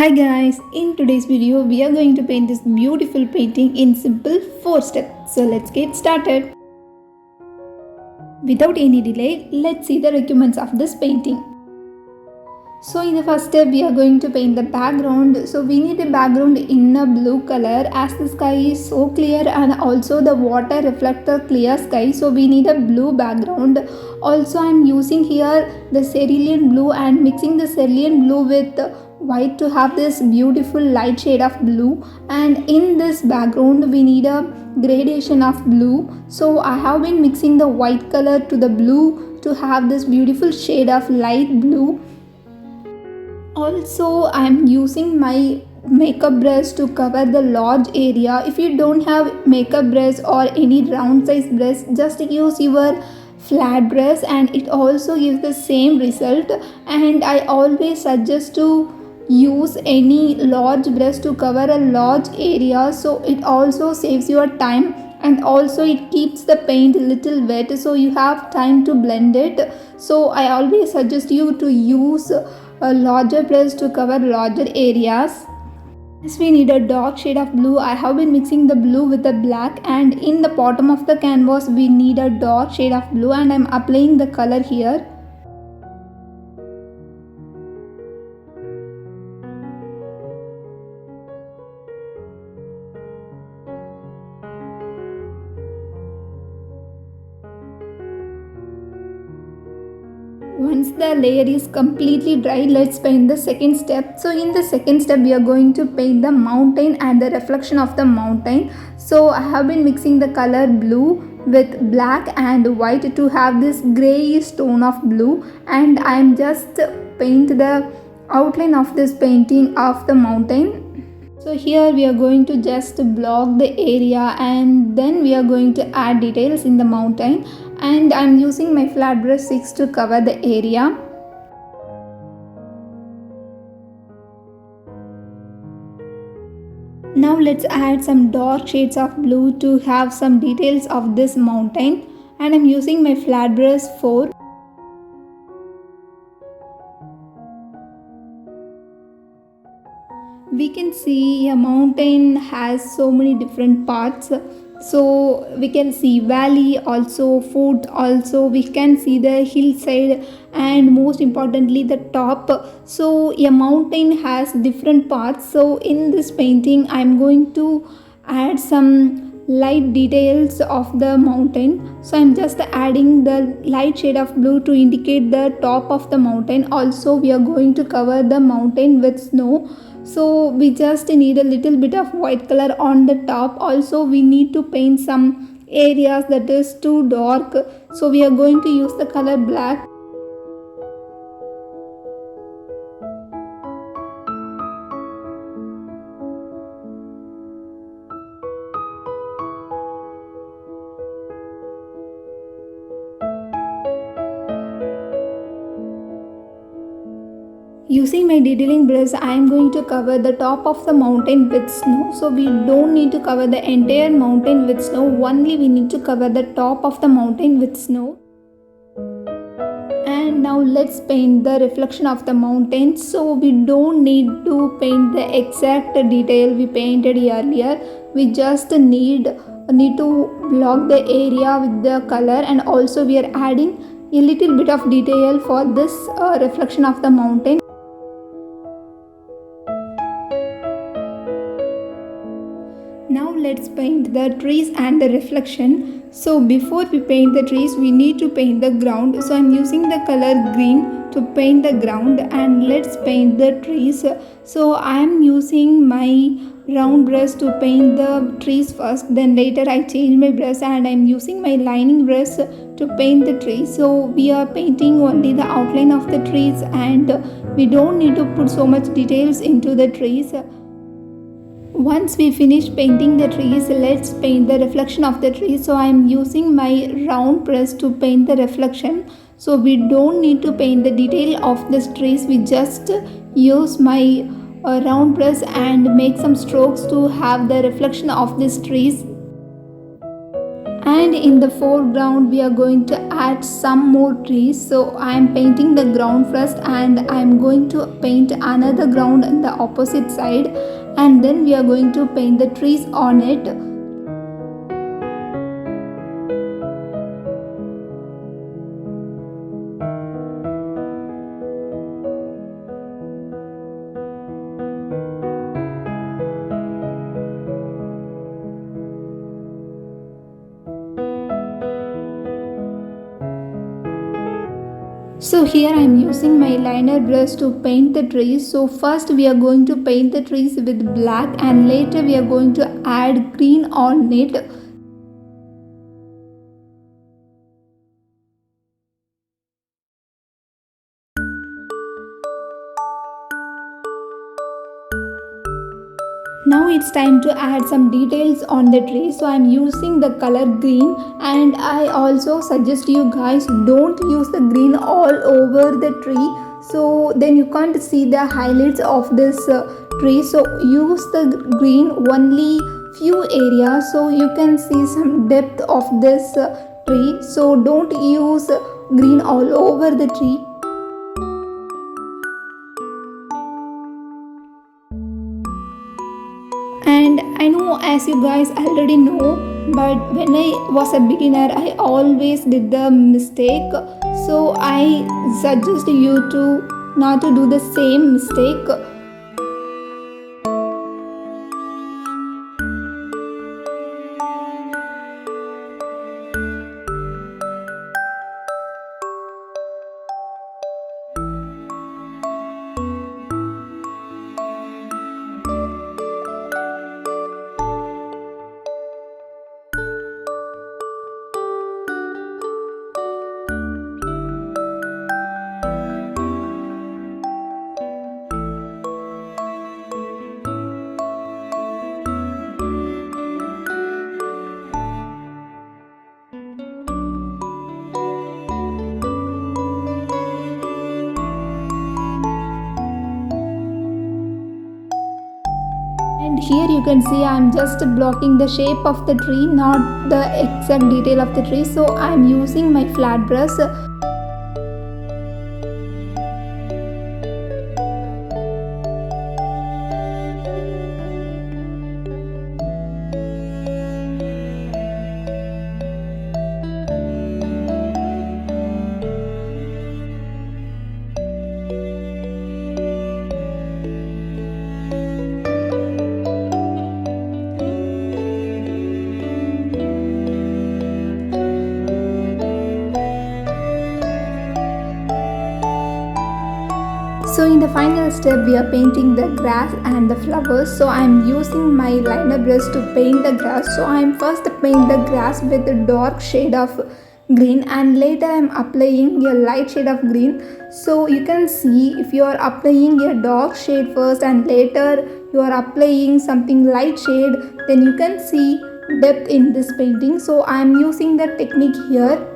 Hi guys, in today's video we are going to paint this beautiful painting in simple 4 steps. So let's get started. Without any delay, let's see the requirements of this painting. So in the first step we are going to paint the background. So we need a background in a blue color as the sky is so clear and also the water reflects the clear sky. So we need a blue background. Also I am using here the cerulean blue and mixing the cerulean blue with white to have this beautiful light shade of blue, and in this background we need a gradation of blue. So I have been mixing the white color to the blue to have this beautiful shade of light blue. Also I am using my makeup brush to cover the large area. If you don't have makeup brush or any round size brush, just use your flat brush and it also gives the same result. And I always suggest to use any large brush to cover a large area, so it also saves your time and also it keeps the paint a little wet so you have time to blend it. So I always suggest you to use a larger brush to cover larger areas. Next we need a dark shade of blue. I have been mixing the blue with the black, and in the bottom of the canvas we need a dark shade of blue and I am applying the color here. Once the layer is completely dry, let's paint the second step. So in the second step we are going to paint the mountain and the reflection of the mountain. So I have been mixing the color blue with black and white to have this grayish tone of blue, and I am just paint the outline of this painting of the mountain. So here we are going to just block the area and then we are going to add details in the mountain, and I am using my flat brush 6 to cover the area. Now let's add some dark shades of blue to have some details of this mountain, and I am using my flat brush 4. We can see a mountain has so many different parts. So we can see valley, also foot, also we can see the hillside, and most importantly the top. So a mountain has different parts. So in this painting I am going to add some light details of the mountain. So I'm just adding the light shade of blue to indicate the top of the mountain. Also we are going to cover the mountain with snow, so we just need a little bit of white color on the top. Also we need to paint some areas that is too dark, so we are going to use the color black. Using my detailing brush, I am going to cover the top of the mountain with snow. So we don't need to cover the entire mountain with snow, only we need to cover the top of the mountain with snow. And now let's paint the reflection of the mountain. So we don't need to paint the exact detail we painted earlier. We just need to block the area with the color, and also we are adding a little bit of detail for this reflection of the mountain. Now let's paint the trees and the reflection. So before we paint the trees, we need to paint the ground. So I'm using the color green to paint the ground, and let's paint the trees. So I'm using my round brush to paint the trees first, then later I change my brush and I'm using my lining brush to paint the trees. So we are painting only the outline of the trees and we don't need to put so much details into the trees. Once we finish painting the trees, let's paint the reflection of the trees. So I am using my round brush to paint the reflection. So we don't need to paint the detail of this trees. We just use my round brush and make some strokes to have the reflection of these trees. And in the foreground we are going to add some more trees. So I am painting the ground first and I am going to paint another ground on the opposite side, and then we are going to paint the trees on it. So here I am using my liner brush to paint the trees. So first we are going to paint the trees with black and later we are going to add green on it. Now it's time to add some details on the tree. So I'm using the color green, and I also suggest you guys don't use the green all over the tree, so then you can't see the highlights of this tree. So use the green only few areas so you can see some depth of this tree. So don't use green all over the tree. And I know, as you guys already know, but when I was a beginner I always did the mistake, so I suggest you to not to do the same mistake. And here you can see I'm just blocking the shape of the tree, not the exact detail of the tree. So I'm using my flat brush. So in the final step we are painting the grass and the flowers. So I am using my liner brush to paint the grass. So I am first paint the grass with a dark shade of green and later I am applying a light shade of green. So you can see, if you are applying a dark shade first and later you are applying something light shade, then you can see depth in this painting. So I am using the technique here.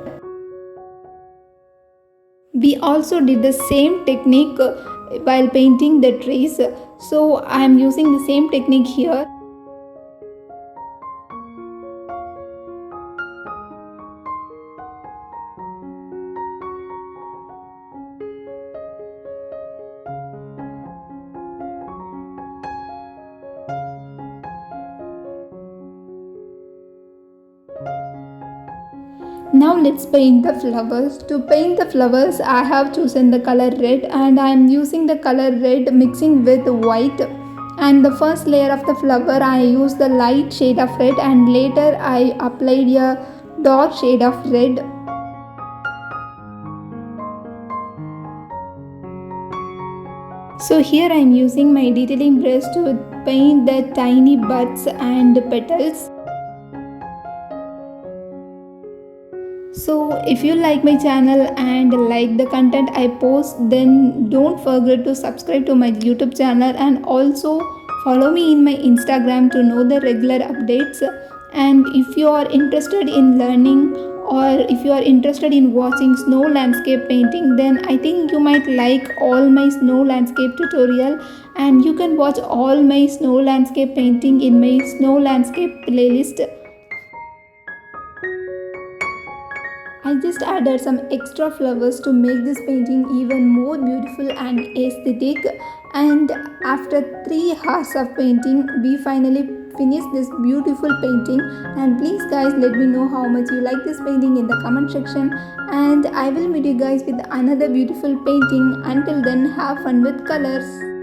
We also did the same technique while painting the trees. So I am using the same technique here. Now let's paint the flowers. To paint the flowers I have chosen the color red and I am using the color red mixing with white. And the first layer of the flower I use the light shade of red and later I applied a dark shade of red. So here I am using my detailing brush to paint the tiny buds and petals. So if you like my channel and like the content I post, then don't forget to subscribe to my YouTube channel and also follow me in my Instagram to know the regular updates. And if you are interested in learning or if you are interested in watching snow landscape painting, then I think you might like all my snow landscape tutorial, and you can watch all my snow landscape painting in my snow landscape playlist. I just added some extra flowers to make this painting even more beautiful and aesthetic. And after 3 hours of painting, we finally finished this beautiful painting. And please guys, let me know how much you like this painting in the comment section. And I will meet you guys with another beautiful painting. Until then, have fun with colors.